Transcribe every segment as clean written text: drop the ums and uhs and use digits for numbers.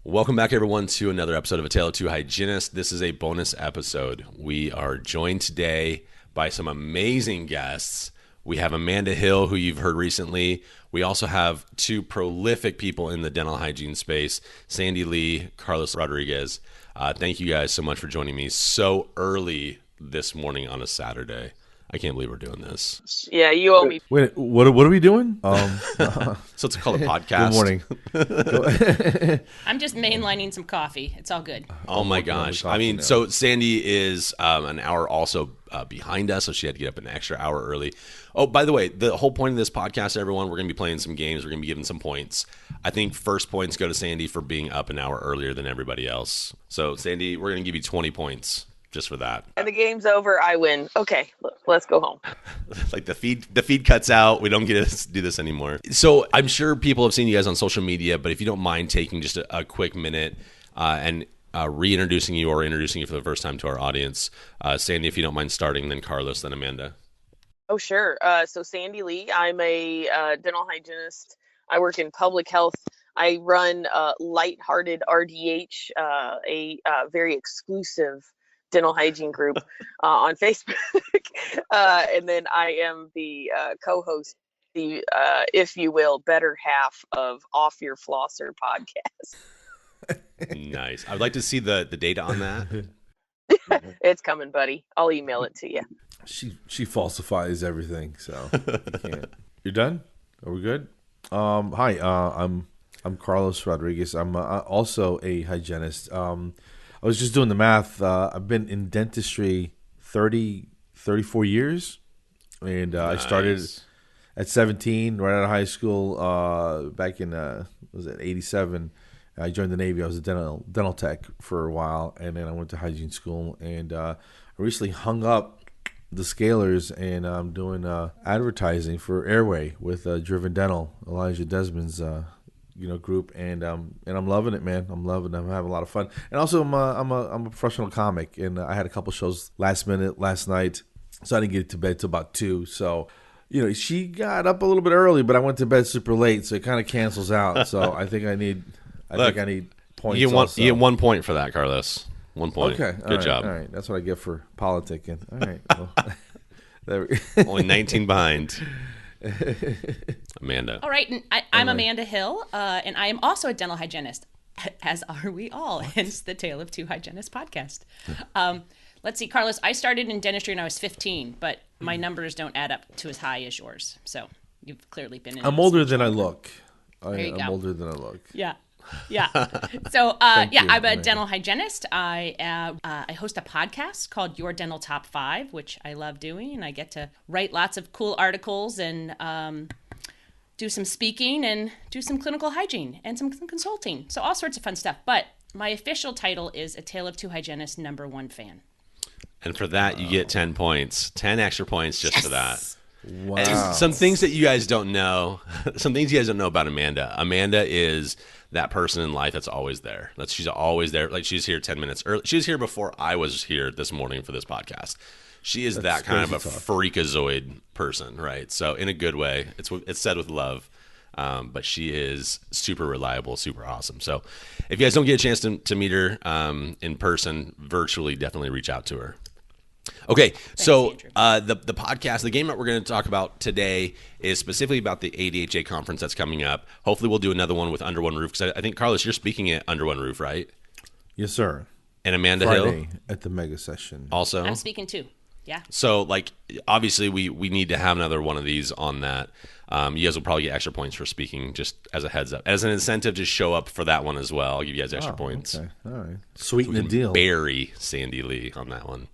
Welcome back, everyone, to another episode of A Tale of Two Hygienists. This is a bonus episode. We are joined today by some amazing guests. We have Amanda Hill, who you've heard recently. We also have two prolific people in the dental hygiene space, Sandy Lee, Carlos Rodriguez. Thank you guys so much for joining me so early this morning on a Saturday. I can't believe we're doing this. Yeah, you owe me. Wait, what are we doing? So it's called a podcast. Good morning. I'm just mainlining some coffee. It's all good. Oh my gosh. I mean, so Sandy is an hour also behind us, so she had to get up an extra hour early. Oh, by the way, the whole point of this podcast, everyone, we're going to be playing some games. We're going to be giving some points. I think first points go to Sandy for being up an hour earlier than everybody else. So, Sandy, we're going to give you 20 points just for that. And the game's over, I win. Okay, let's go home. Like the feed cuts out. We don't get to do this anymore. So I'm sure people have seen you guys on social media, but if you don't mind taking just a quick minute and reintroducing you or introducing you for the first time to our audience. Sandy, if you don't mind starting, then Carlos, then Amanda. Oh, sure. So Sandy Lee, I'm a dental hygienist. I work in public health. I run Lighthearted RDH, a very exclusive dental hygiene group on Facebook. And then I am the co-host, the, if you will, better half of Off Your Flosser podcast. Nice. I'd like to see the data on that. It's coming, buddy. I'll email it to you. She falsifies everything, so you can't. You're done? Are we good? Hi, I'm Carlos Rodriguez. I'm also a hygienist. I was just doing the math. I've been in dentistry 34 years, and Nice. I started at 17, right out of high school, back in, was it 87. I joined the Navy. I was a dental tech for a while, and then I went to hygiene school, and I recently hung up the scalers, and I'm doing advertising for Airway with Driven Dental, Elijah Desmond's group, and I'm loving it, man. I'm having a lot of fun. And also I'm a professional comic, and I had a couple shows last night, so I didn't get to bed till about 2. So she got up a little bit early, but I went to bed super late, so it kind of cancels out. So I think I need points. You get 1 point for that, Carlos. 1 point. Okay, Good job. All right, that's what I get for politicking. All right, well, there we Only 19 behind. Amanda. All right, and I'm Amanda Hill, and I am also a dental hygienist, as are we all, hence the Tale of Two Hygienists podcast. Let's see, Carlos, I started in dentistry when I was 15, but my numbers don't add up to as high as yours, so you've clearly been in I'm older than I look. There you I'm go. older than I look. Yeah. So, you, I'm a Amanda. dental hygienist. I host a podcast called Your Dental Top 5, which I love doing, and I get to write lots of cool articles and do some speaking and do some clinical hygiene and some consulting. So all sorts of fun stuff. But my official title is A Tale of Two Hygienists #1 fan. And for that, you get 10 points. 10 extra points just for that. Wow. And some things that you guys don't know, about Amanda. Amanda is that person in life that's always there. She's always there. Like, she's here 10 minutes early. She was here before I was here this morning for this podcast. She is that kind of a freakazoid person, right? So in a good way. It's said with love. But she is super reliable, super awesome. So if you guys don't get a chance to meet her in person, virtually, definitely reach out to her. Okay, so the podcast, the game that we're going to talk about today is specifically about the ADHA conference that's coming up. Hopefully we'll do another one with Under One Roof, because I think, Carlos, you're speaking at Under One Roof, right? Yes, sir. And Amanda Friday Hill? at the mega session. Also? I'm speaking too. Yeah. So, obviously we need to have another one of these on that. You guys will probably get extra points for speaking, just as a heads up. As an incentive to show up for that one as well, I'll give you guys extra points. Okay. All right. Sweeten the deal. Bury Sandy Lee on that one.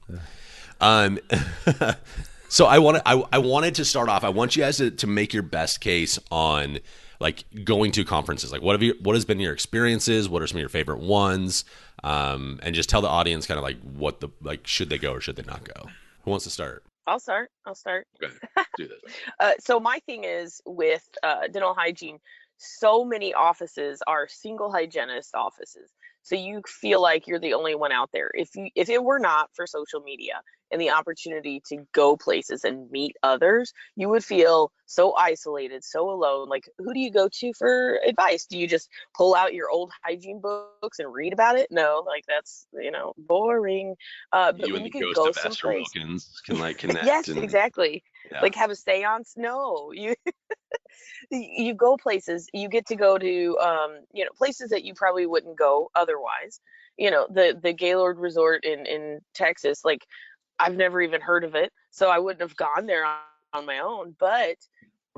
So I wanted to start off. I want you guys to make your best case on going to conferences. What has been your experiences? What are some of your favorite ones? And just tell the audience kind of should they go or should they not go? Who wants to start? I'll start. Okay, do this. So my thing is with dental hygiene, so many offices are single hygienist offices. So you feel like you're the only one out there. If it were not for social media and the opportunity to go places and meet others, you would feel so isolated, so alone. Like, who do you go to for advice? Do you just pull out your old hygiene books and read about it? No, like that's, boring. But You when and you the could ghost go of Esther someplace, Wilkins can like connect yes, and exactly. yeah. Like have a seance? No, you go places, you get to go to places that you probably wouldn't go otherwise. The Gaylord Resort in Texas, like I've never even heard of it, so I wouldn't have gone there on my own. But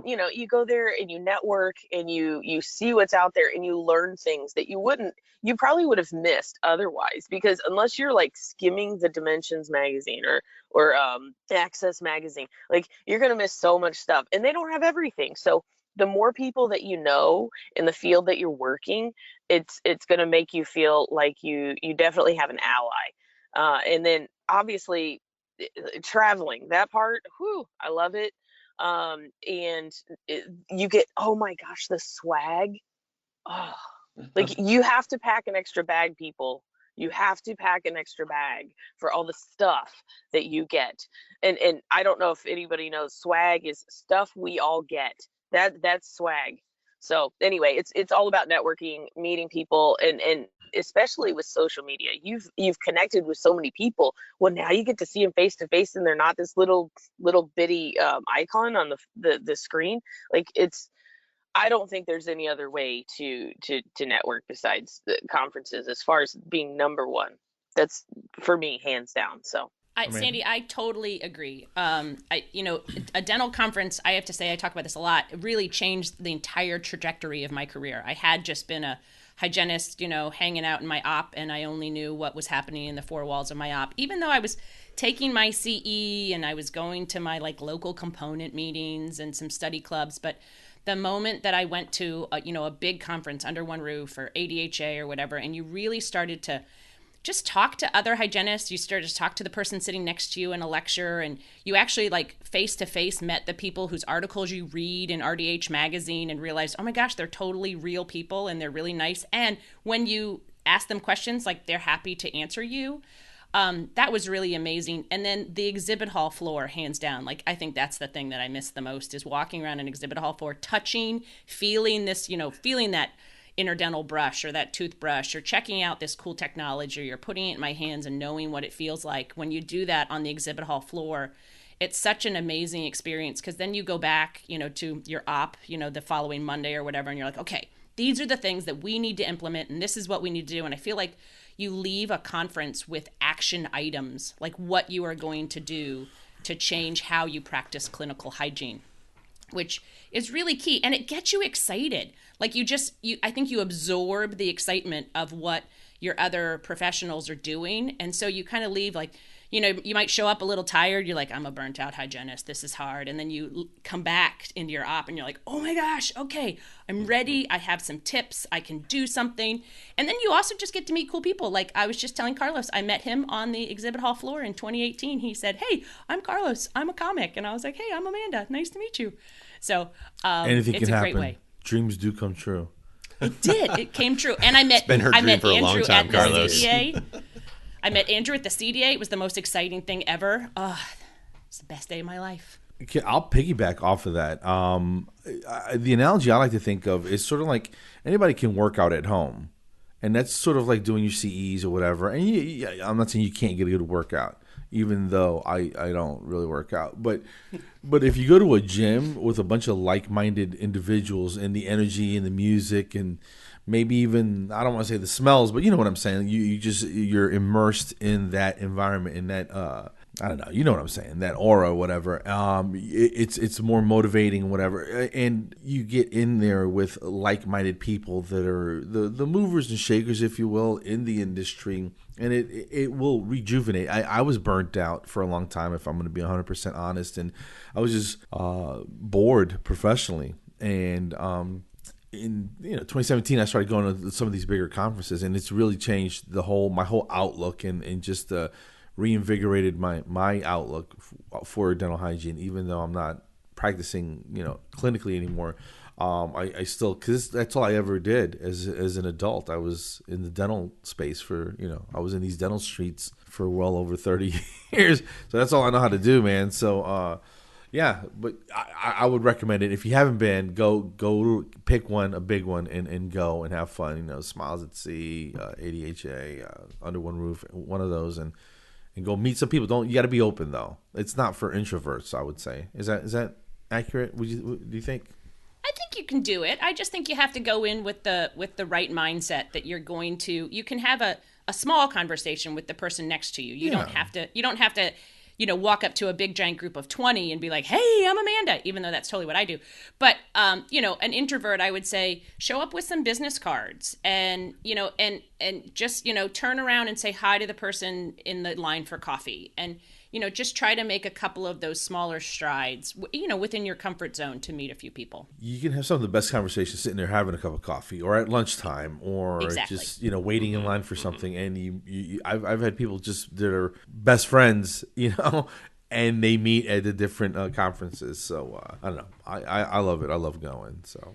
you go there and you network and you see what's out there and you learn things that you probably would have missed otherwise, because unless you're like skimming the Dimensions magazine or Access magazine, like you're going to miss so much stuff, and they don't have everything. So the more people that you know in the field that you're working, it's going to make you feel like you definitely have an ally. And then obviously traveling, that part, whew, I love it. And you get, oh my gosh, the swag. Oh, like you have to pack an extra bag, people. You have to pack an extra bag for all the stuff that you get. And I don't know if anybody knows, swag is stuff we all get. That's swag. So anyway, it's all about networking, meeting people, and especially with social media. You've connected with so many people. Well, now you get to see them face to face, and they're not this little bitty icon on the screen. Like I don't think there's any other way to network besides the conferences as far as being number one. That's for me, hands down. So Sandy, I totally agree. A dental conference, I have to say, I talk about this a lot, it really changed the entire trajectory of my career. I had just been a hygienist, hanging out in my op, and I only knew what was happening in the four walls of my op, even though I was taking my CE and I was going to my like local component meetings and some study clubs. But the moment that I went to a big conference under one roof or ADHA or whatever, and you really started to just talk to other hygienists, you started to talk to the person sitting next to you in a lecture, and you actually like face to face met the people whose articles you read in RDH magazine and realized, oh my gosh, they're totally real people and they're really nice. And when you ask them questions, like they're happy to answer you. That was really amazing. And then the exhibit hall floor, hands down, like I think that's the thing that I miss the most, is walking around an exhibit hall floor, touching, feeling this, feeling that interdental brush or that toothbrush, or checking out this cool technology, or putting it in my hands and knowing what it feels like when you do that on the exhibit hall floor. It's such an amazing experience, because then you go back, to your op, the following Monday or whatever, and you're like, okay, these are the things that we need to implement, and this is what we need to do. And I feel like you leave a conference with action items, like what you are going to do to change how you practice clinical hygiene, which is really key. And it gets you excited. Like I think you absorb the excitement of what your other professionals are doing. And so you kind of leave like, you might show up a little tired. You're like, I'm a burnt out hygienist. This is hard. And then you come back into your op and you're like, oh my gosh, okay, I'm ready. I have some tips. I can do something. And then you also just get to meet cool people. Like I was just telling Carlos, I met him on the exhibit hall floor in 2018. He said, hey, I'm Carlos. I'm a comic. And I was like, hey, I'm Amanda. Nice to meet you. So anything it's can a happen. great way. Dreams do come true. It did. It came true. And I met dream for a Andrew long time, at Carlos. the CDA. I met Andrew at the CDA. It was the most exciting thing ever. It's the best day of my life. Okay, I'll piggyback off of that. The analogy I like to think of is sort of like anybody can work out at home. And that's sort of like doing your CEs or whatever. And I'm not saying you can't get a good workout, even though I don't really work out. But if you go to a gym with a bunch of like-minded individuals and the energy and the music and maybe even, I don't want to say the smells, but you know what I'm saying. You're immersed in that environment, in that I don't know, you know what I'm saying, that aura or whatever. It's more motivating, whatever, and you get in there with like-minded people that are the movers and shakers, if you will, in the industry, and it will rejuvenate. I was burnt out for a long time, if I'm going to be 100% honest, and I was just bored professionally, and in 2017 I started going to some of these bigger conferences, and it's really changed my whole outlook and just reinvigorated my outlook for dental hygiene. Even though I'm not practicing clinically anymore, I still, because that's all I ever did as an adult. I was in the dental space for, I was in these dental streets for well over 30 years. So that's all I know how to do, man. So, yeah, but I would recommend it. If you haven't been, go pick one, a big one, and go and have fun. Smiles at Sea, ADHA, Under One Roof, one of those, and go meet some people. You got to be open though. It's not for introverts, I would say. Is that accurate? Do you think? I think you can do it. I just think you have to go in with the right mindset that you can have a small conversation with the person next to you. You don't have to walk up to a big giant group of 20 and be like, "Hey, I'm Amanda," even though that's totally what I do. But an introvert, I would say, show up with some business cards and just turn around and say hi to the person in the line for coffee, and just try to make a couple of those smaller strides, within your comfort zone to meet a few people. You can have some of the best conversations sitting there having a cup of coffee, or at lunchtime, or Exactly. just waiting in line for something. And I've had people just that are best friends, and they meet at the different conferences. So I don't know. I love it. I love going. So.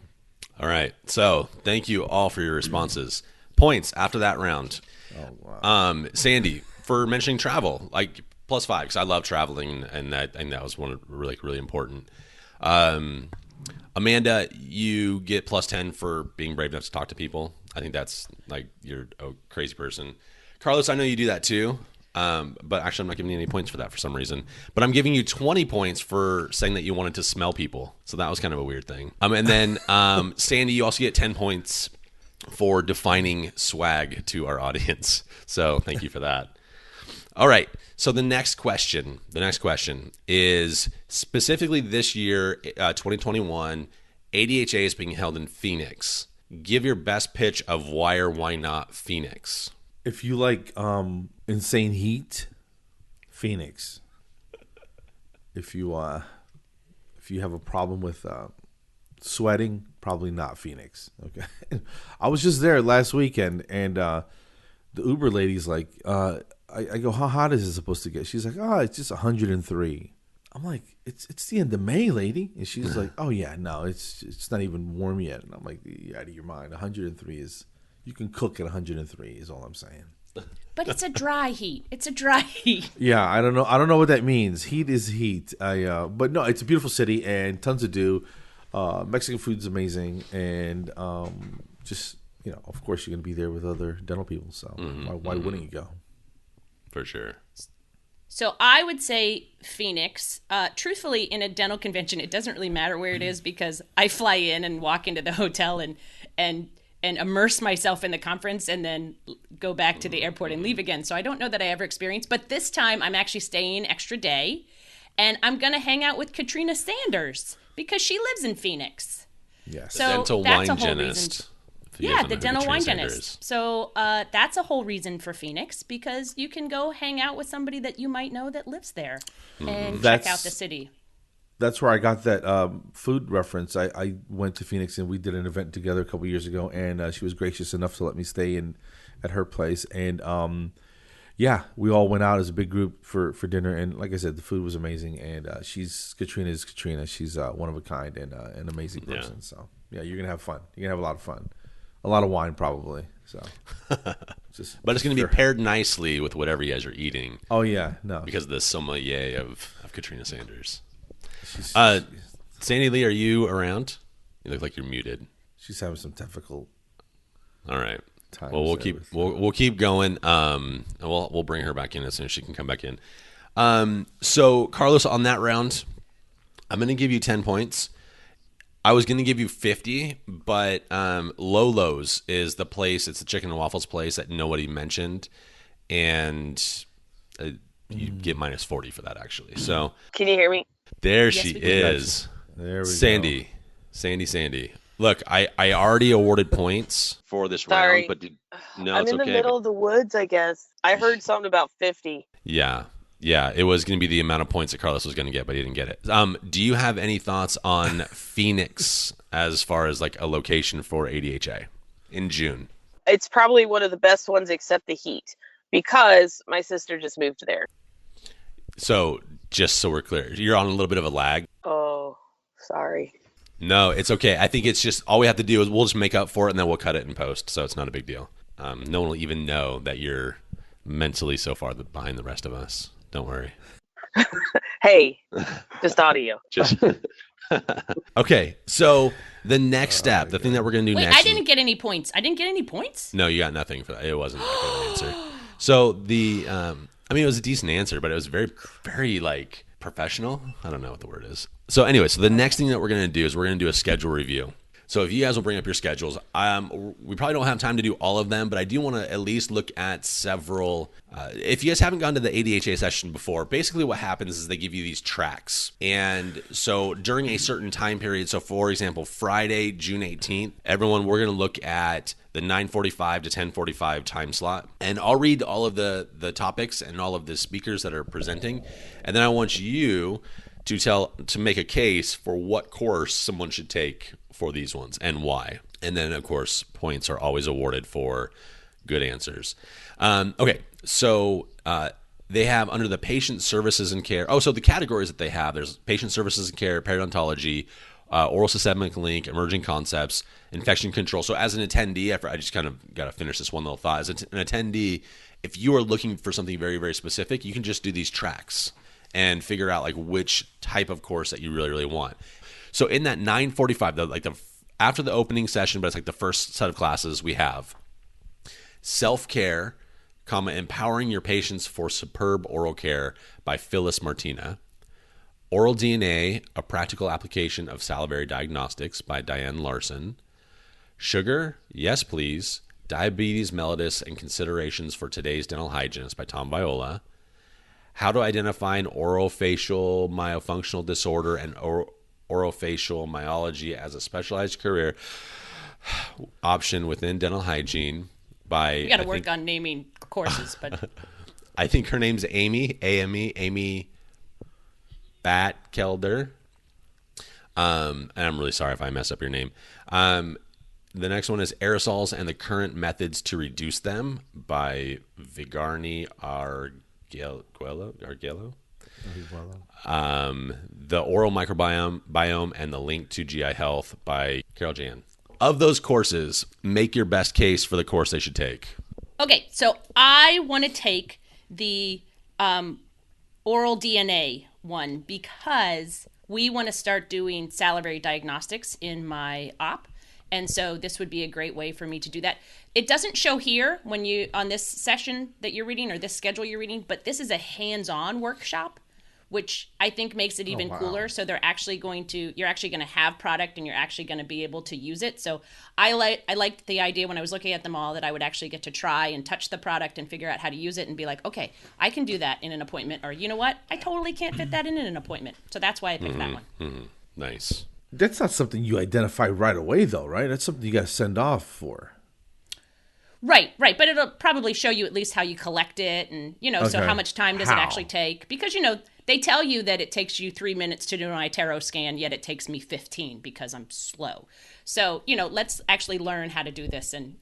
All right. So thank you all for your responses. Points after that round. Oh, wow. Sandy, for mentioning travel, like +5, because I love traveling, and that was one of really important. Amanda, you get +10 for being brave enough to talk to people. I think that's like, you're a crazy person. Carlos, I know you do that too. But actually, I'm not giving you any points for that for some reason. But I'm giving you 20 points for saying that you wanted to smell people. So that was kind of a weird thing. And then Sandy, you also get 10 points for defining swag to our audience. So thank you for that. All right. So the next question is specifically this year, 2021, ADHA is being held in Phoenix. Give your best pitch of why or why not Phoenix. If you like insane heat, Phoenix. If you have a problem with sweating, probably not Phoenix. Okay. I was just there last weekend, and the Uber lady's like, I go, how hot is it supposed to get? She's like, it's just 103. I'm like, it's the end of May, lady. And she's like, oh yeah, no, it's not even warm yet. And I'm like, you're out of your mind. 103 is, you can cook at 103 is all I'm saying. But it's a dry heat. It's a dry heat. Yeah, I don't know what that means. Heat is heat. But no, it's a beautiful city and tons to do. Mexican food's amazing, and just of course you're gonna be there with other dental people. So why wouldn't you go? For sure. So I would say Phoenix. Truthfully, in a dental convention, it doesn't really matter where it is because I fly in and walk into the hotel and immerse myself in the conference and then go back to the airport and leave again. So I don't know that I ever experienced. But this time I'm actually staying extra day, and I'm going to hang out with Katrina Sanders because she lives in Phoenix. Yes. So dental that's wine a whole dentist. reason. Yeah, the dental wine dentist. So that's a whole reason for Phoenix, because you can go hang out with somebody that you might know that lives there and check out the city. That's where I got that food reference. I went to Phoenix and we did an event together a couple years ago, and she was gracious enough to let me stay at her place. And we all went out as a big group for dinner. And like I said, the food was amazing. And Katrina is Katrina. She's one of a kind and an amazing person. Yeah. So yeah, you're gonna have fun. You're gonna have a lot of fun. A lot of wine, probably. So, but it's going to be paired nicely with whatever you guys are eating. Oh yeah, no, because of the sommelier of Katrina Sanders. Sandy Lee, are you around? You look like you're muted. She's having some difficult. All right. Well, we'll keep going. And we'll bring her back in as soon as she can come back in. So Carlos, on that round, I'm going to give you 10 points. I was going to give you 50, but Lolo's is the place. It's the chicken and waffles place that nobody mentioned, and you get -40 for that, actually. So can you hear me? There she is. There we go. Sandy. Look, I already awarded points for this round, but no, I'm it's in okay. the middle of the woods, I guess. I heard something about 50. Yeah, it was going to be the amount of points that Carlos was going to get, but he didn't get it. Do you have any thoughts on Phoenix as far as like a location for ADHA in June? It's probably one of the best ones except the heat, because my sister just moved there. So just so we're clear, you're on a little bit of a lag. Oh, sorry. No, it's okay. I think it's just all we have to do is we'll just make up for it and then we'll cut it in post. So it's not a big deal. No one will even know that you're mentally so far behind the rest of us. Don't worry. Hey, just audio. Just okay. So the next step, the thing that we're going to do Wait, next. I didn't get any points. I didn't get any points? No, you got nothing for that. It wasn't that good an answer. So it was a decent answer, but it was very, very like professional. I don't know what the word is. So anyway, so the next thing that we're going to do is we're going to do a schedule review. So if you guys will bring up your schedules, we probably don't have time to do all of them, but I do want to at least look at several. If you guys haven't gone to the ADHA session before, basically what happens is they give you these tracks. And so during a certain time period, so for example, Friday, June 18th, everyone, we're going to look at the 9:45 to 10:45 time slot. And I'll read all of the topics and all of the speakers that are presenting. And then I want you to make a case for what course someone should take for these ones and why. And then, of course, points are always awarded for good answers. Okay, so they have under the patient services and care. Oh, so the categories that they have, there's patient services and care, periodontology, oral systemic link, emerging concepts, infection control. So as an attendee, I just kind of got to finish this one little thought. As an attendee, if you are looking for something very, very specific, you can just do these tracks and figure out like which type of course that you really, really want. So in that 9:45, after the opening session, but it's like the first set of classes, we have Self-Care, Empowering Your Patients for Superb Oral Care by Phyllis Martina. Oral DNA, A Practical Application of Salivary Diagnostics by Diane Larson. Sugar, Yes Please, Diabetes Mellitus and Considerations for Today's Dental Hygienist by Tom Viola. How to Identify an Orofacial Myofunctional Disorder and Orofacial Myology as a Specialized Career Option Within Dental Hygiene by... You got to work on naming courses, but... I think her name's Amy Batkelder. And I'm really sorry if I mess up your name. The next one is Aerosols and the Current Methods to Reduce Them by Vigarni Argello. The Oral Microbiome and the Link to GI Health by Carol Jan. Of those courses, make your best case for the course they should take. Okay, so I want to take the oral DNA one because we want to start doing salivary diagnostics in my op. And so this would be a great way for me to do that. It doesn't show here when you on this session that you're reading or this schedule you're reading, but this is a hands-on workshop, which I think makes it even cooler. So you're actually going to have product and you're actually going to be able to use it. So I liked the idea when I was looking at them all that I would actually get to try and touch the product and figure out how to use it and be like, okay, I can do that in an appointment, or you know what, I totally can't fit that in an appointment. So that's why I picked that one. Mm-hmm. Nice. That's not something you identify right away, though, right? That's something you got to send off for. Right. But it'll probably show you at least how you collect it and, so how much time does it actually take? Because, they tell you that it takes you 3 minutes to do an iTero scan, yet it takes me 15 because I'm slow. So, let's actually learn how to do this and,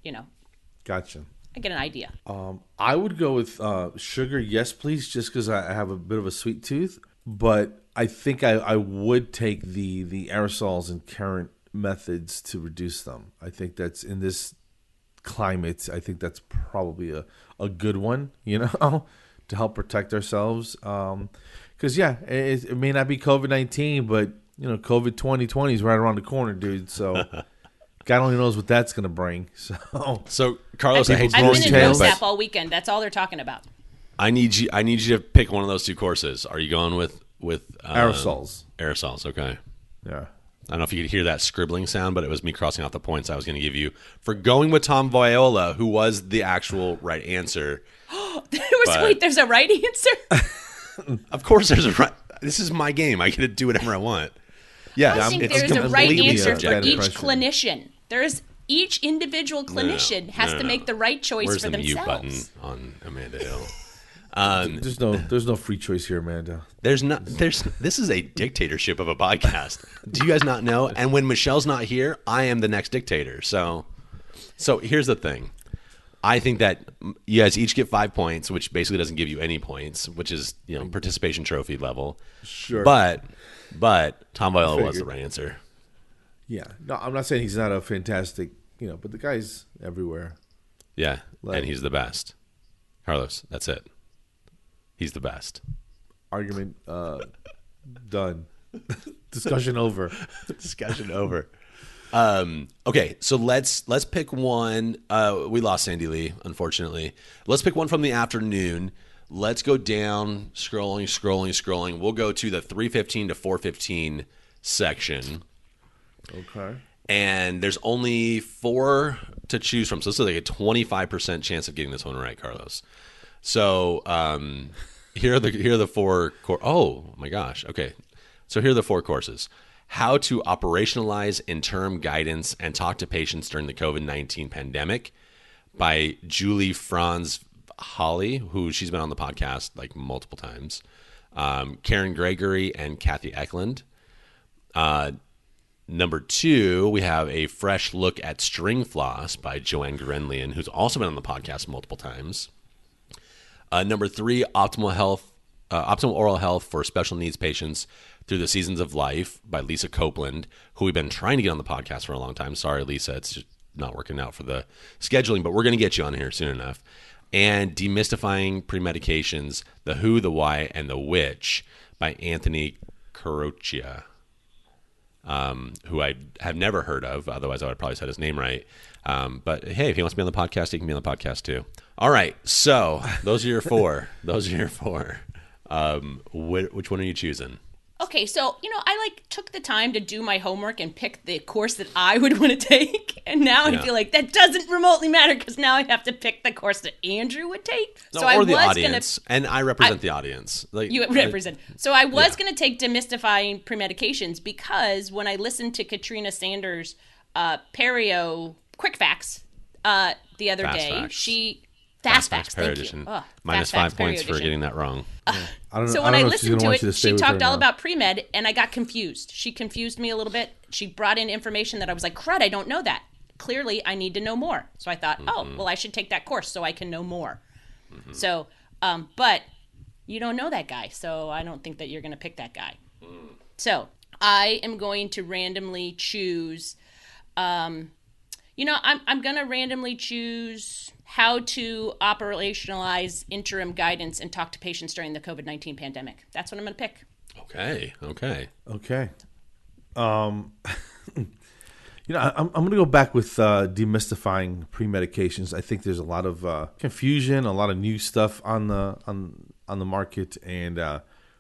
Gotcha. I get an idea. I would go with sugar, yes, please, just because I have a bit of a sweet tooth. But I think I would take the aerosols and current methods to reduce them. I think that's in this climate. I think that's probably a good one, to help protect ourselves. Because it may not be COVID-19, but COVID 2020 is right around the corner, dude. So God only knows what that's going to bring. So Carlos, I've been in NoSAP all weekend. That's all they're talking about. I need you to pick one of those two courses. Are you going with aerosols? Aerosols, okay. Yeah. I don't know if you could hear that scribbling sound, but it was me crossing out the points I was going to give you for going with Tom Viola, who was the actual right answer. Wait, there's a right answer? Of course there's a right. This is my game. I get to do whatever I want. Yeah, I think there's a right answer for each clinician. Each individual clinician has to make the right choice Where's for themselves. Where's the mute button on Amanda Hill? There's no free choice here, Amanda. This is a dictatorship of a podcast. Do you guys not know? And when Michelle's not here, I am the next dictator. So here's the thing. I think that you guys each get 5 points, which basically doesn't give you any points, which is participation trophy level. Sure. But Tom Viola was the right answer. Yeah. No, I'm not saying he's not a fantastic, but the guy's everywhere. Yeah, and he's the best. Carlos, that's it. He's the best. Argument done. Discussion over. Discussion over. Okay, so let's pick one. We lost Sandy Lee, unfortunately. Let's pick one from the afternoon. Let's go down, scrolling. We'll go to the 3:15 to 4:15 section. Okay. And there's only 4 to choose from. So this is like a 25% chance of getting this one right, Carlos. So here are the 4 oh my gosh. Okay. So here are the 4 courses. How to operationalize interim guidance and talk to patients during the COVID-19 pandemic by Julie Franz Holly, who she's been on the podcast like multiple times. Karen Gregory and Kathy Eklund. Number 2, we have a fresh look at string floss by Joanne Grenlian, who's also been on the podcast multiple times. Number 3, optimal oral health for special needs patients through the seasons of life by Lisa Copeland, who we've been trying to get on the podcast for a long time. Sorry, Lisa, it's just not working out for the scheduling, but we're going to get you on here soon enough. And Demystifying Premedications, the Who, the Why, and the Which by Anthony Caroccia. Who I have never heard of. Otherwise, I would have probably said his name right. But hey, if he wants to be on the podcast, he can be on the podcast too. All right. So those are your 4. Which one are you choosing? Okay, so, I took the time to do my homework and pick the course that I would want to take. And now I feel like that doesn't remotely matter because now I have to pick the course that Andrew would take. No, so or I the was audience. And I represent the audience. You represent. So I was going to take Demystifying Premedications because when I listened to Katrina Sanders' Perio Quick Facts the other Fast day, Facts. Fast Facts, Perio thank edition. you. Oh, Minus Fast 5 Facts, points Perio for edition. getting that wrong. So when I listened to it, she talked all about pre-med, and I got confused. She confused me a little bit. She brought in information that I was like, crud, I don't know that. Clearly, I need to know more. So I thought, I should take that course so I can know more. Mm-hmm. So, but you don't know that guy, so I don't think that you're going to pick that guy. So I am going to randomly choose, I'm going to randomly choose how to operationalize interim guidance and talk to patients during the COVID-19 pandemic. That's what I'm going to pick. Okay. I'm going to go back with demystifying pre-medications. I think there's a lot of confusion, a lot of new stuff on the market, and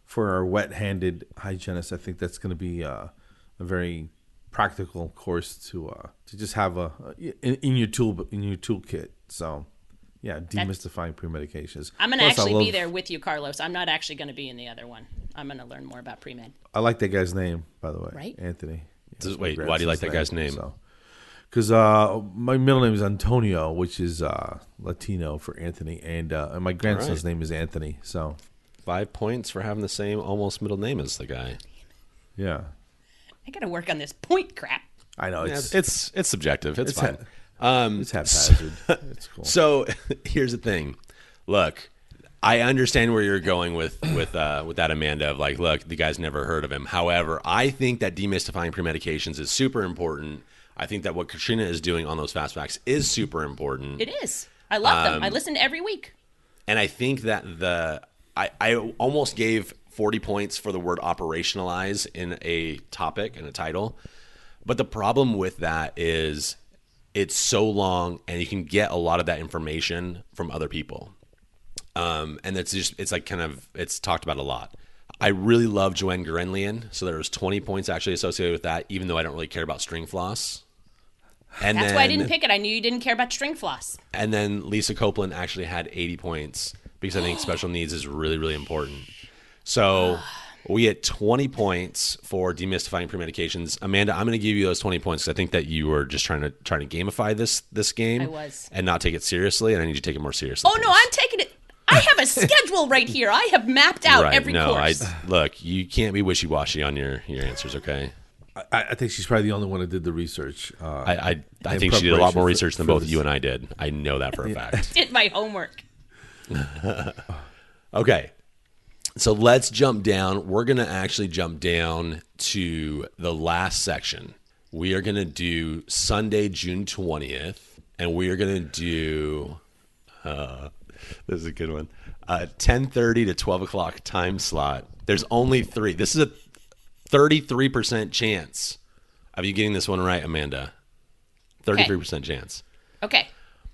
for our wet-handed hygienists, I think that's going to be a very practical course to just have in your toolkit. So, yeah, demystifying pre-medications. I'm going to actually be there with you, Carlos. I'm not actually going to be in the other one. I'm going to learn more about pre-med. I like that guy's name, by the way, right? Anthony. Wait, why do you like that guy's name? Because my middle name is Antonio, which is Latino for Anthony, and my grandson's name is Anthony. So 5 points for having the same almost middle name as the guy. Yeah, I got to work on this point crap. I know it's subjective. It's fine. It's haphazard. It's cool. So here's the thing. Look, I understand where you're going with that, Amanda, of like, look, the guy's never heard of him. However, I think that demystifying premedications is super important. I think that what Katrina is doing on those fast facts is super important. It is. I love them. I listen every week. And I think that I almost gave 40 points for the word operationalize in a topic and a title. But the problem with that is it's so long and you can get a lot of that information from other people. And it's talked about a lot. I really love Joanne Grenlian. So there was 20 points actually associated with that, even though I don't really care about string floss. And that's why I didn't pick it. I knew you didn't care about string floss. And then Lisa Copeland actually had 80 points because I think special needs is really, really important. So we get 20 points for demystifying premedications. Amanda, I'm going to give you those 20 points because I think that you were just trying to gamify this game. I was. And not take it seriously, and I need you to take it more seriously. Oh, no, I'm taking it. I have a schedule right here. I have mapped out every course. Look, you can't be wishy-washy on your answers, okay? I think she's probably the only one who did the research. I think she did a lot more research than both you and I did. I know that for a fact. Did my homework. Okay. So let's jump down. We're going to actually jump down to the last section. We are going to do Sunday, June 20th, and we are going to do, this is a good one, 10:30 to 12 o'clock time slot. There's only 3. This is a 33% chance of you getting this one right, Amanda. 33% chance. Okay.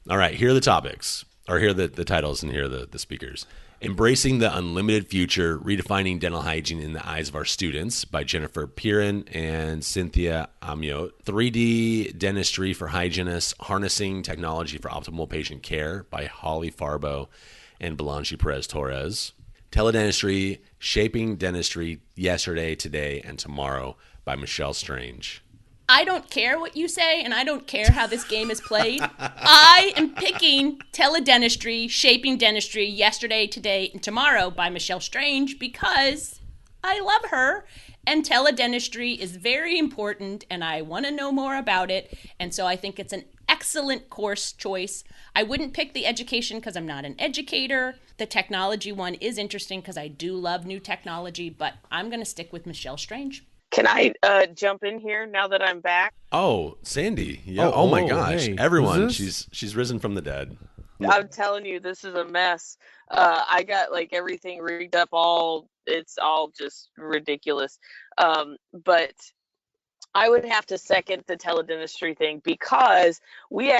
All right, here are the topics, or here are the titles, and here are the speakers. Embracing the Unlimited Future, Redefining Dental Hygiene in the Eyes of Our Students by Jennifer Piran and Cynthia Amiot. 3D Dentistry for Hygienists, Harnessing Technology for Optimal Patient Care by Holly Farbo and Belanchi Perez-Torres. Teledentistry, Shaping Dentistry Yesterday, Today, and Tomorrow by Michelle Strange. I don't care what you say, and I don't care how this game is played. I am picking Teledentistry, Shaping Dentistry, Yesterday, Today, and Tomorrow by Michelle Strange because I love her, and teledentistry is very important, and I want to know more about it, and so I think it's an excellent course choice. I wouldn't pick the education because I'm not an educator. The technology one is interesting because I do love new technology, but I'm going to stick with Michelle Strange. Can I jump in here now that I'm back? Oh, Sandy. Yeah. Oh my gosh. hey, Everyone, who's she's risen from the dead. I'm telling you, this is a mess. I got like everything rigged up. It's all just ridiculous. But I would have to second the teledentistry thing because we've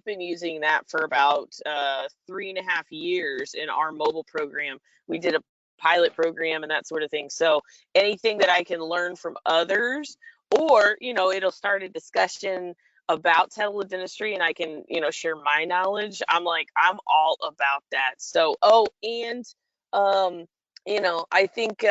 been using that for about 3.5 years in our mobile program. We did a pilot program and that sort of thing. So anything that I can learn from others, or, it'll start a discussion about teledentistry and I can, share my knowledge. I'm all about that. So, I think,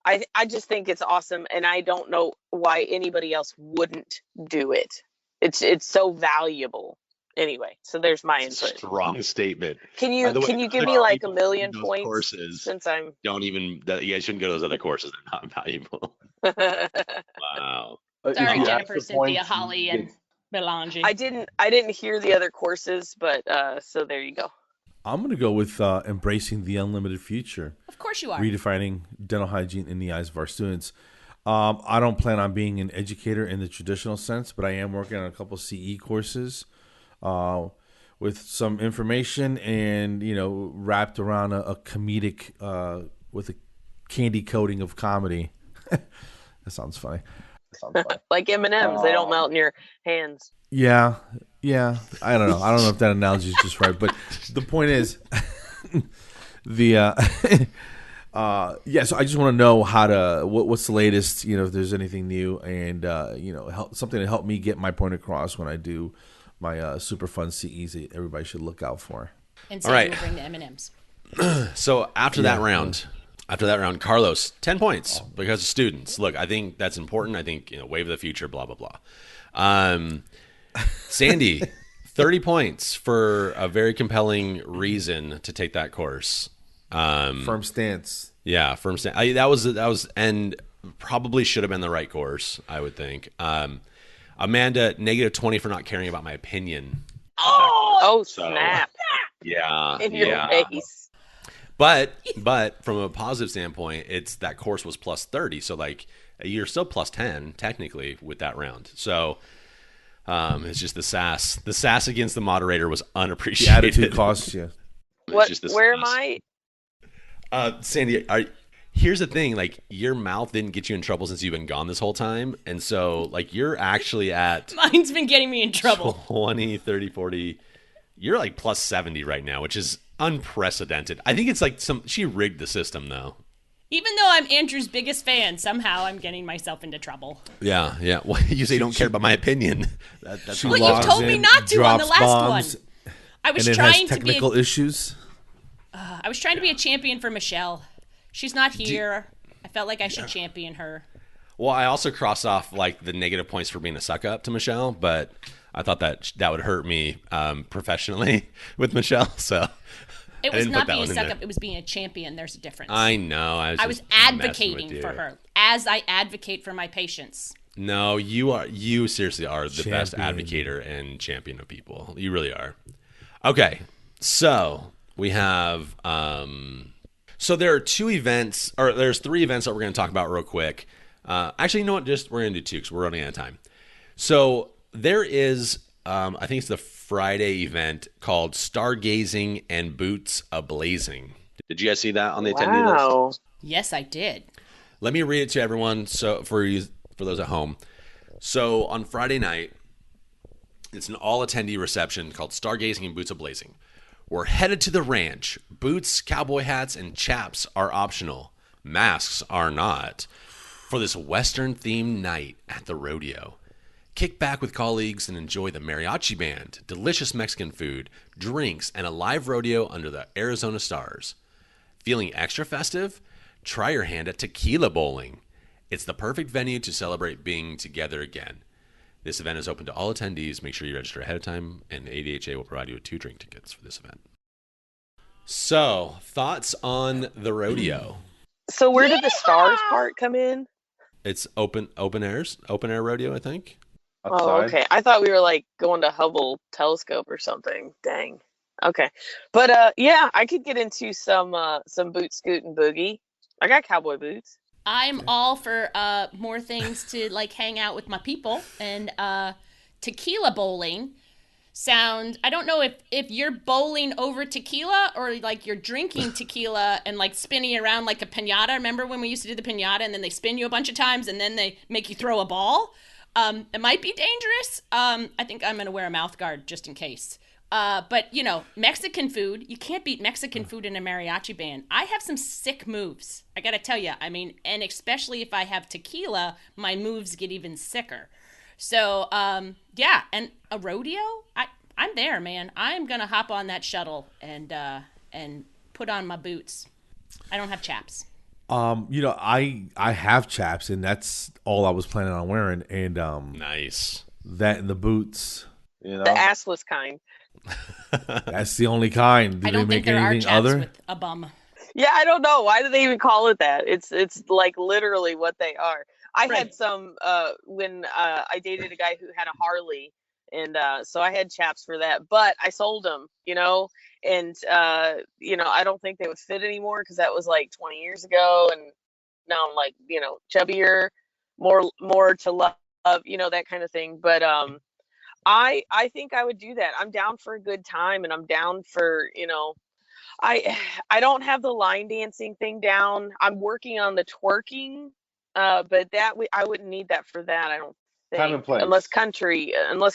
I just think it's awesome. And I don't know why anybody else wouldn't do it. It's so valuable. Anyway, so there's my input. Strong statement. Can you give me like a million points courses since I'm you guys shouldn't go to those other courses. They're not valuable. Wow. Sorry, You Jennifer, asked the Cynthia, points, Holly, and Belangi. I didn't hear the other courses, but so there you go. I'm going to go with Embracing the Unlimited Future. Of course you are. Redefining dental hygiene in the eyes of our students. I don't plan on being an educator in the traditional sense, but I am working on a couple CE courses with some information and, wrapped around a comedic, with a candy coating of comedy. That sounds funny. Like M&Ms, they don't melt in your hands. Yeah. I don't know if that analogy is just right, but the point is, so I just want to know what's the latest, if there's anything new, and something to help me get my point across when I do my super fun CEs that everybody should look out for. And so All right. we'll bring the M&Ms. So after that round, Carlos, 10 points because of students. Look, I think that's important. I think, wave of the future, blah, blah, blah. Sandy, 30 points for a very compelling reason to take that course. Firm stance. Yeah, firm stance. That was, and probably should have been the right course, I would think. Amanda, -20 for not caring about my opinion. Oh, snap. Yeah. In your face. But from a positive standpoint, it's that course was plus 30. So you're still plus 10 technically with that round. So it's just the sass. The sass against the moderator was unappreciated. The attitude costs you. Where am I? Sandy, here's the thing. Your mouth didn't get you in trouble since you've been gone this whole time. And so you're actually at Mine's been getting me in trouble. 20, 30, 40. You're plus 70 right now, which is unprecedented. I think it's she rigged the system though. Even though I'm Andrew's biggest fan, somehow I'm getting myself into trouble. Yeah. Well, you say you don't care about my opinion. That's Well, you told me not to on the last one. I was trying to be technical issues. I was trying to be a champion for Michelle. She's not here. I felt like I should champion her. Well, I also crossed off the negative points for being a suck up to Michelle, but I thought that would hurt me professionally with Michelle. So it was not being a suck up; it was being a champion. There's a difference. I know. I was advocating for her, as I advocate for my patients. No, you seriously are the best advocator and champion of people. You really are. Okay, so we have. So there are 2 events, or there's 3 events that we're going to talk about real quick. Actually, you know what? We're going to do 2 because we're running out of time. So there is, I think it's the Friday event called Stargazing and Boots Ablazing. Did you guys see that on the attendee list? Wow. Yes, I did. Let me read it to everyone. So for those at home. So on Friday night, it's an all-attendee reception called Stargazing and Boots Ablazing. We're headed to the ranch. Boots, cowboy hats, and chaps are optional. Masks are not. For this Western-themed night at the rodeo. Kick back with colleagues and enjoy the mariachi band, delicious Mexican food, drinks, and a live rodeo under the Arizona stars. Feeling extra festive? Try your hand at tequila bowling. It's the perfect venue to celebrate being together again. This event is open to all attendees. Make sure you register ahead of time, and ADHA will provide you with 2 drink tickets for this event. So, thoughts on the rodeo? So where did the stars part come in? It's open air rodeo, I think. Oh, Outside. okay. I thought we were like going to Hubble telescope or something. Dang. Okay. But yeah, I could get into some boot scoot and boogie. I got cowboy boots. I'm all for more things to like hang out with my people, and tequila bowling I don't know if you're bowling over tequila or like you're drinking tequila and like spinning around like a piñata. Remember when we used to do the piñata and then they spin you a bunch of times and then they make you throw a ball? It might be dangerous. I think I'm going to wear a mouth guard just in case. But, you know, Mexican food, you can't beat Mexican food in a mariachi band. I have some sick moves. I got to tell you. I mean, and especially if I have tequila, my moves get even sicker. So, yeah, and a rodeo, I'm there, man. I'm going to hop on that shuttle and put on my boots. I don't have chaps. You know, I have chaps, and that's all I was planning on wearing. And Nice. that and the boots. You know, The assless kind. that's the only kind. Do I they don't make think there are anything chaps other? with a bum. Yeah, I don't know. Why do they even call it that? It's like literally what they are. I Right. had some when I dated a guy who had a Harley, and so I had chaps for that. But I sold them, and I don't think they would fit anymore because that was like 20 years ago, and now I'm like chubbier, more to love, that kind of thing. But I think I would do that. I'm down for a good time, and I'm down for I don't have the line dancing thing down. I'm working on the twerking, but I wouldn't need that for that. I don't Time and think, place. unless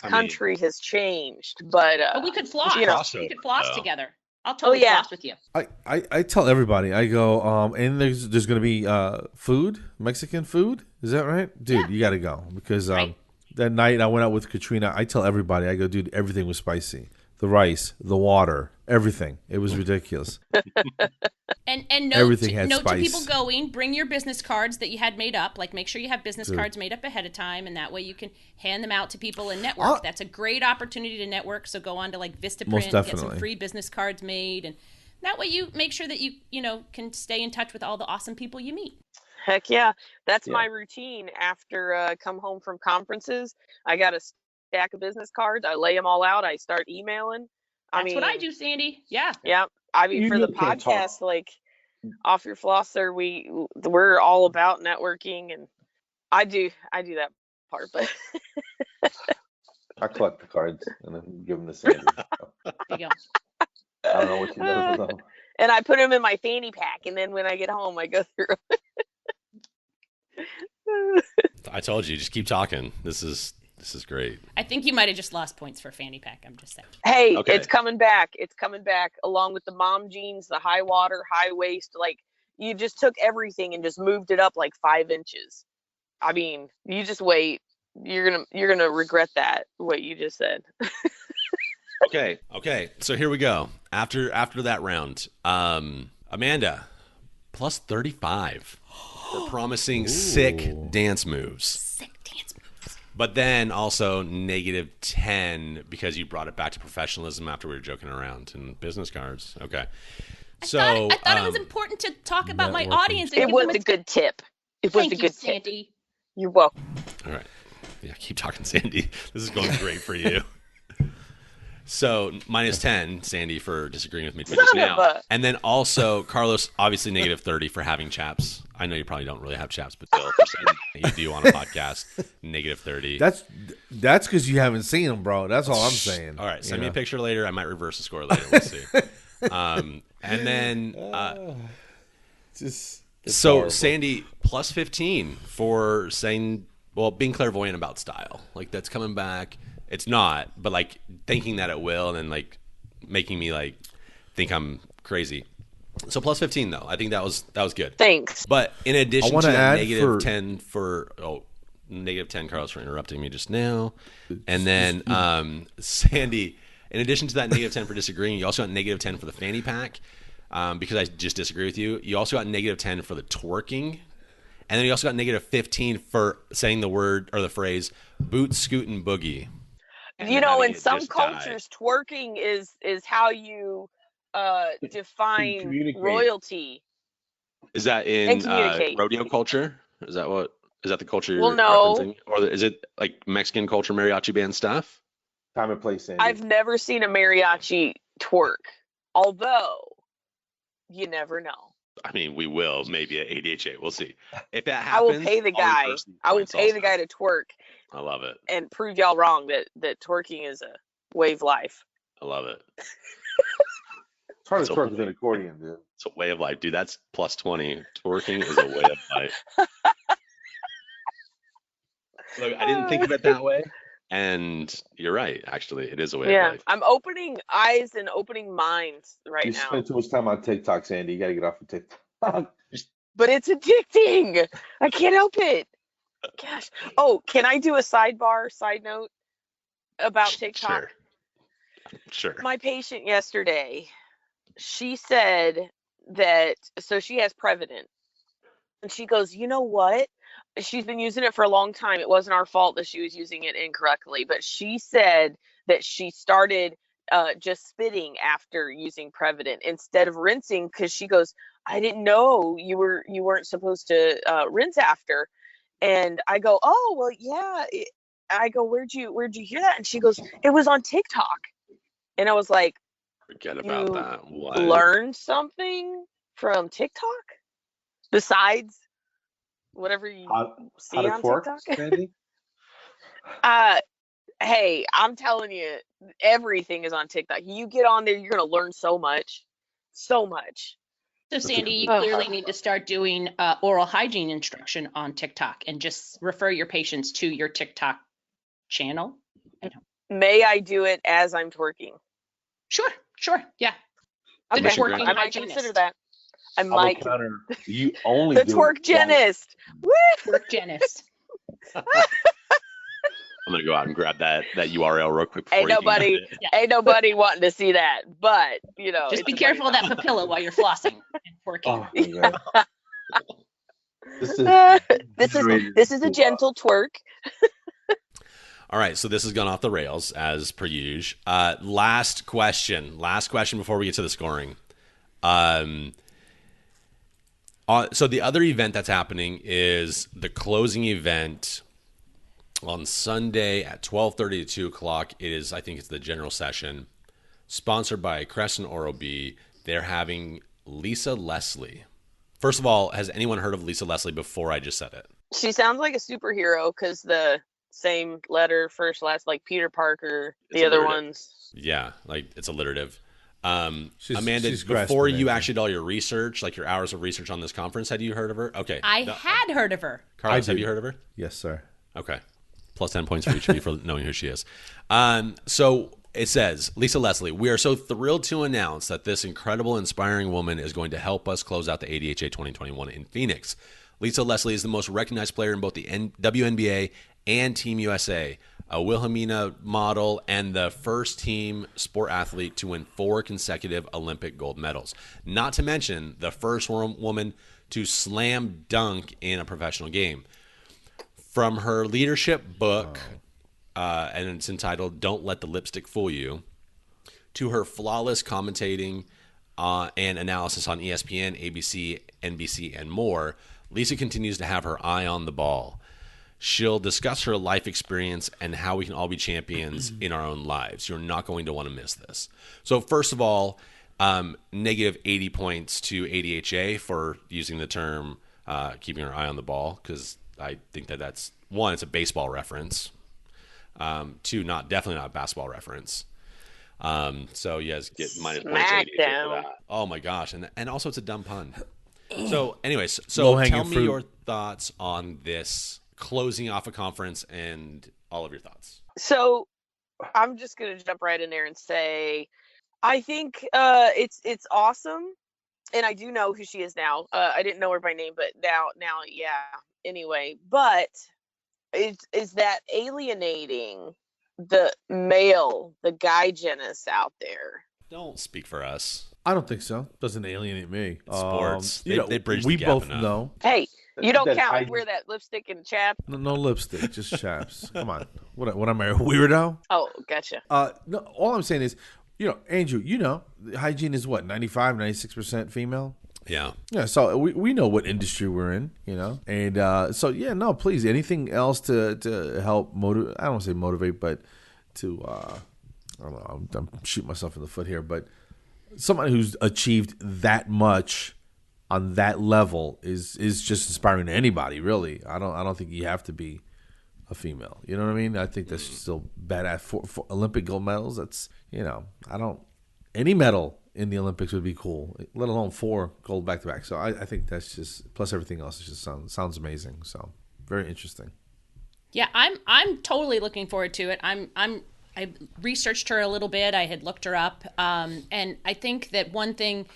country has changed. But But we could floss. you know, We could floss Crossover, together. I'll totally yeah. floss with you. I tell everybody, I go, and there's gonna be food, Mexican food. Is that right? Dude, Yeah. you gotta go. Because Right. that night I went out with Katrina, I tell everybody, I go, dude, everything was spicy. The rice, the water, everything. It was ridiculous. And note, Everything had note to spice. people going, bring your business cards that you had made up. Like, make sure you have business Good. cards made up ahead of time, and that way you can hand them out to people and network. Ah. That's a great opportunity to network. So go on to like Most Vistaprint, get some definitely. free business cards made, and that way you make sure that you can stay in touch with all the awesome people you meet. Heck yeah, that's Yeah. my routine after come home from conferences. I got a stack of business cards. I lay them all out. I start emailing. That's what I do, Sandy. Yeah. Yeah, I mean, You for the really can't talk. podcast, like Off Your Flosser, we're all about networking, and I do that part. But I collect the cards and then give them to Sandy. There you go. I don't know what she does with them. and I put them in my fanny pack, and then when I get home, I go through. I told you, just keep talking. This is great. I think you might have just lost points for fanny pack. I'm just saying. Hey, Okay. it's coming back. It's coming back along with the mom jeans, the high water, high waist. Like, you just took everything and just moved it up like 5 inches. I mean, you just wait. You're gonna regret that, what you just said. Okay, so here we go. After that round, Amanda, plus 35 for promising sick dance moves. Sick dance moves. But then also negative 10 because you brought it back to professionalism after we were joking around and business cards. Okay. So I thought it was important to talk about my networking. audience. and It give was them a good tip. It was Thank a you, good tip. Sandy. You're welcome. all right. Yeah, keep talking, Sandy. This is going great for you. So -10, Sandy, for disagreeing with me Son just of now. a- And then also Carlos, obviously -30 for having Chaps. I know you probably don't really have Chaps, but Bill, for saying you do on a podcast. -30. That's because you haven't seen them, bro. That's all I'm saying. All right, send You me a know? picture later. I might reverse the score later. We'll see. And then It's so horrible. Sandy +15 for saying, well, being clairvoyant about style. Like that's coming back. It's not, but like thinking that it will, and then like making me like think I'm crazy. So +15 though. I think that was good. Thanks. But in addition wanna to that add -10 for -10, Carlos, for interrupting me just now. And then Sandy, in addition to that -10 for disagreeing, you also got -10 for the fanny pack because I just disagree with you. You also got -10 for the twerking. And then you also got -15 for saying the word or the phrase boot, scoot, and boogie. You know, having in it some just die. cultures, twerking is how you define Communicate. royalty. Is that And in communicate. rodeo culture? Is that the culture you're Well, no. referencing? Or is it like Mexican culture mariachi band stuff? Time and place, Sandy. I've never seen a mariachi twerk, although you never know. I mean, we will maybe at ADHA. We'll see. If that I happens, will pay the I'll guy. reverse these I will points pay the also. guy to twerk I love it. and prove y'all wrong that twerking is a way of life. I love it. It's hard to So- twerk with an accordion, dude. It's a way of life, dude. That's +20. Twerking is a way of life. Look, I didn't think of it that way, and you're right. Actually, it is a way of Yeah, life. I'm opening eyes and opening minds right You now. spend too much time on TikTok, Sandy. You got to get off of TikTok. But it's addicting. I can't help it. Gosh. Oh, can I do a side note about TikTok? Sure. My patient yesterday, she said that, so she has Prevident. And she goes, you know what? She's been using it for a long time. It wasn't our fault that she was using it incorrectly. But she said that she started just spitting after using Prevident instead of rinsing, because she goes, I didn't know you weren't supposed to rinse after. And I go, oh, well, yeah. I go, where'd you hear that? And she goes, it was on TikTok. And I was like, Forget about you that. What? learned something from TikTok besides whatever you see How to on twerk, TikTok? Sandy? Hey, I'm telling you, everything is on TikTok. You get on there, you're gonna learn so much. So much. So, Sandy, you Ugh. clearly need to start doing oral hygiene instruction on TikTok and just refer your patients to your TikTok channel. May I do it as I'm twerking? Sure. Yeah. The Okay, Commission twerking granted. I might hygienist. consider that. I I will might. counter. You only The do twerk it once. genist. Woo! Twerkgenist. I'm gonna go out and grab that URL real quick. Before Ain't you can nobody, get it. ain't nobody wanting to see that. But Just it's be a careful of funny that papilla while you're flossing and twerking. Oh my god. This is this is a gentle twerk. All right, so this has gone off the rails as per usual. Last question before we get to the scoring. So the other event that's happening is the closing event on Sunday at 12:30 to 2 o'clock. I think it's the general session, sponsored by Crescent Oral B. They're having Lisa Leslie. First of all, has anyone heard of Lisa Leslie before I just said it? She sounds like a superhero because the same letter, first, last, like Peter Parker, It's the other alliterative. ones. Yeah, like it's alliterative. She's Amanda, grasping before it, you yeah. actually did all your research, like your hours of research on this conference, had you heard of her? Okay. I No. had heard of her. Carlos, I have did. you heard of her? Yes, sir. Okay. Plus 10 points for each of you for knowing who she is. So it says, Lisa Leslie, we are so thrilled to announce that this incredible, inspiring woman is going to help us close out the ADHA 2021 in Phoenix. Lisa Leslie is the most recognized player in both the WNBA and Team USA, a Wilhelmina model, and the first team sport athlete to win 4 consecutive Olympic gold medals. Not to mention the first woman to slam dunk in a professional game. From her leadership book, and it's entitled Don't Let the Lipstick Fool You, to her flawless commentating and analysis on ESPN, ABC, NBC, and more, Lisa continues to have her eye on the ball. She'll discuss her life experience and how we can all be champions in our own lives. You're not going to want to miss this. So first of all, negative 80 points to ADHA for using the term keeping her eye on the ball, because I think that's, one, it's a baseball reference. Two, definitely not a basketball reference. So you guys get minus points to ADHA for that. Oh my gosh, and also it's a dumb pun. So anyways, so tell me your thoughts on this closing off a conference and all of your thoughts. So I'm just gonna jump right in there and say, I think it's awesome, and I do know who she is now. I didn't know her by name, but now, yeah. Anyway, but is that alienating the male, the guy genus out there? Don't speak for us. I don't think so. Doesn't alienate me. Sports. They bridge the gap both enough. know. Hey, you don't count. I wear that lipstick and Chaps. No lipstick, just Chaps. Come on. What am I, a weirdo? Oh, gotcha. No, all I'm saying is, Andrew, hygiene is what, 95, 96% female? Yeah. Yeah, so we know what industry we're in, And so, yeah, no, please, anything else to help motivate, I don't want to say motivate, but to, I don't know, I'm shooting myself in the foot here, but somebody who's achieved that much on that level is just inspiring to anybody, really. I don't think you have to be a female. You know what I mean? I think that's still badass. For Olympic gold medals, that's, any medal in the Olympics would be cool, let alone 4 gold back-to-back. So I think that's just, plus everything else, it just sounds amazing. So very interesting. Yeah, I'm totally looking forward to it. I researched her a little bit. I had looked her up, and I think that one thing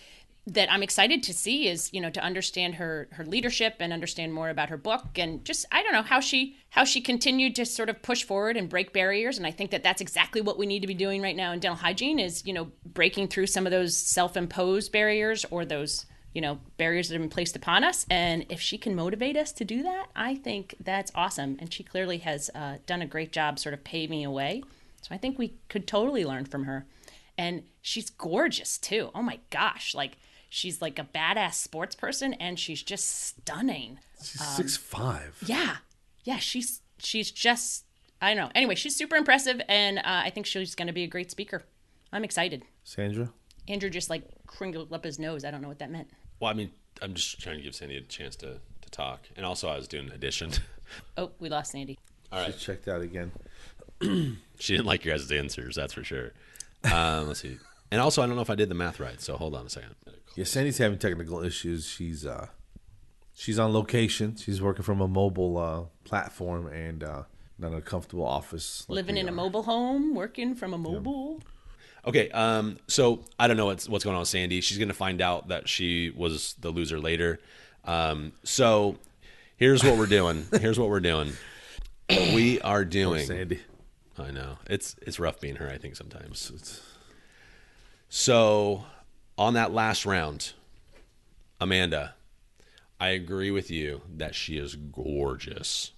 that I'm excited to see is, to understand her leadership and understand more about her book, and just, I don't know, how she continued to sort of push forward and break barriers. And I think that that's exactly what we need to be doing right now in dental hygiene is, breaking through some of those self-imposed barriers or those, barriers that have been placed upon us. And if she can motivate us to do that, I think that's awesome. And she clearly has done a great job sort of paving a way. So I think we could totally learn from her. And she's gorgeous too. Oh my gosh. She's like a badass sports person, and she's just stunning. She's 6'5". Yeah. Yeah, she's just, I don't know. Anyway, she's super impressive, and I think she's going to be a great speaker. I'm excited. Sandra? Andrew just crinkled up his nose. I don't know what that meant. Well, I mean, I'm just trying to give Sandy a chance to talk. And also I was doing addition. Oh, we lost Sandy. All right. She checked out again. She didn't like your guys' answers, that's for sure. Let's see. And also, I don't know if I did the math right, so hold on a second. Yeah, Sandy's having technical issues. She's on location. She's working from a mobile platform and not a comfortable office. Living in a mobile home, working from a mobile. Yeah. Okay, so I don't know what's going on with Sandy. She's going to find out that she was the loser later. So here's what we're doing. We are doing. Poor Sandy. I know it's rough being her. I think sometimes. So, on that last round, Amanda, I agree with you that she is gorgeous,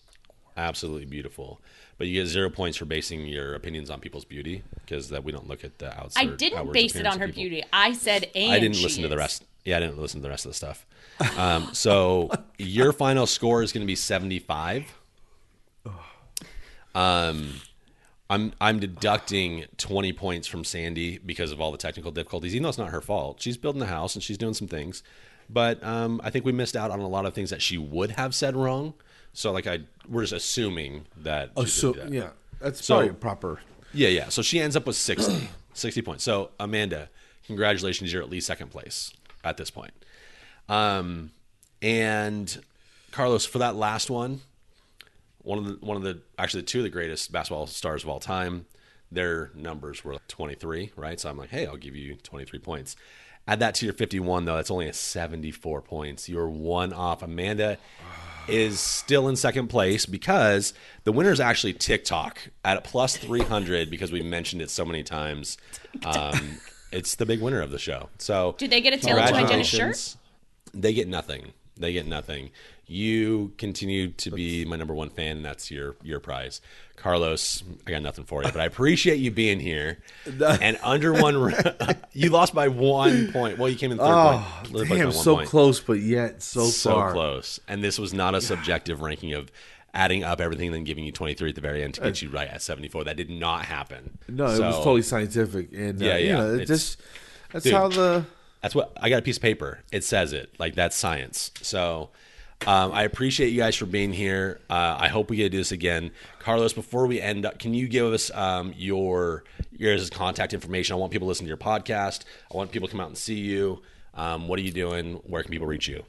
absolutely beautiful. But you get 0 points for basing your opinions on people's beauty, because that we don't look at the outside. I didn't base it on her beauty. I said, and I didn't listen to the rest. Yeah, I didn't listen to the rest of the stuff. So your final score is going to be 75. I'm deducting 20 points from Sandy because of all the technical difficulties, even though it's not her fault. She's building the house and she's doing some things. But I think we missed out on a lot of things that she would have said wrong. So we're just assuming that. Yeah, that's probably proper. Yeah. So she ends up with 60 points. So Amanda, congratulations, you're at least second place at this point. And Carlos, for that last one, one of the actually two of the greatest basketball stars of all time, their numbers were 23, right? So I'm like, hey, I'll give you 23 points. Add that to your 51, though. That's only a 74 points. You're one off. Amanda is still in second place because the winner is actually TikTok at a plus 300 because we mentioned it so many times. It's the big winner of the show. So do they get a Taylor Hygienist shirt? They get nothing. You continue to be my number one fan, and that's your prize. Carlos, I got nothing for you, but I appreciate you being here. And under one, you lost by 1 point. Well, you came in third point. Damn, so close, but yet so far. So close. And this was not a subjective ranking of adding up everything and then giving you 23 at the very end to get you right at 74. That did not happen. No, it was totally scientific. And that's dude, how the. That's what I got a piece of paper. It says it like that's science. So I appreciate you guys for being here. I hope we get to do this again. Carlos, before we end up, can you give us your guys' contact information? I want people to listen to your podcast. I want people to come out and see you. What are you doing? Where can people reach you?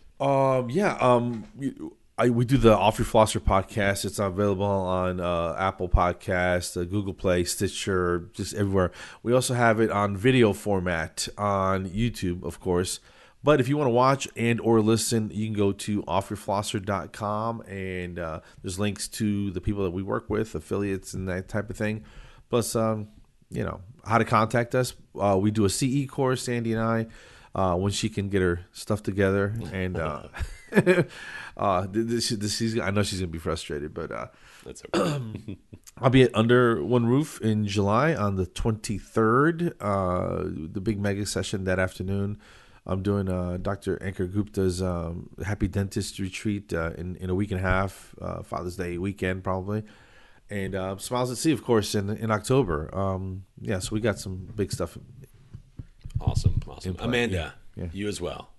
We do the Off Your Flosser podcast. It's available on Apple Podcasts, Google Play, Stitcher, just everywhere. We also have it on video format on YouTube, of course. But if you want to watch and or listen, you can go to offyourflosser.com, and there's links to the people that we work with, affiliates and that type of thing. Plus, how to contact us. We do a CE course, Sandy and I, when she can get her stuff together. And I know she's going to be frustrated, but that's okay. I'll be at Under One Roof in July on the 23rd, the big mega session that afternoon. I'm doing Dr. Ankur Gupta's Happy Dentist Retreat in a week and a half, Father's Day weekend probably. And Smiles at Sea, of course, in October. So we got some big stuff. Awesome. Amanda, you as well.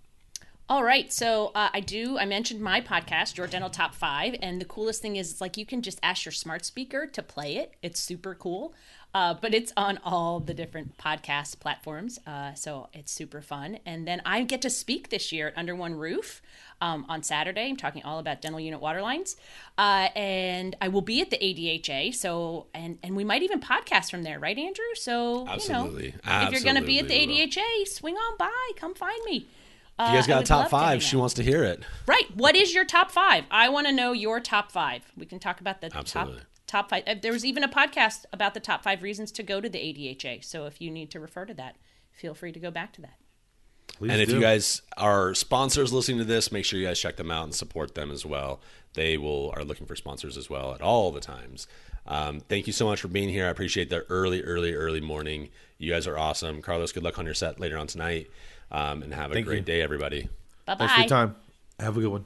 All right, so I mentioned my podcast, Your Dental Top 5, and the coolest thing is you can just ask your smart speaker to play it. It's super cool, but it's on all the different podcast platforms, so it's super fun. And then I get to speak this year at Under One Roof on Saturday. I'm talking all about dental unit water lines, and I will be at the ADHA, so and we might even podcast from there, right, Andrew? So, Absolutely. If you're going to be at the ADHA, swing on by, come find me. You guys got a top 5. She wants to hear it. Right. What is your top 5? I want to know your top 5. We can talk about the top 5. There was even a podcast about the top 5 reasons to go to the ADHA. So if you need to refer to that, feel free to go back to that. Please do. You guys are sponsors listening to this, make sure you guys check them out and support them as well. They are looking for sponsors as well at all the times. Thank you so much for being here. I appreciate the early morning. You guys are awesome. Carlos, good luck on your set later on tonight. And have a great day, everybody. Bye-bye. Thanks for your time. Have a good one.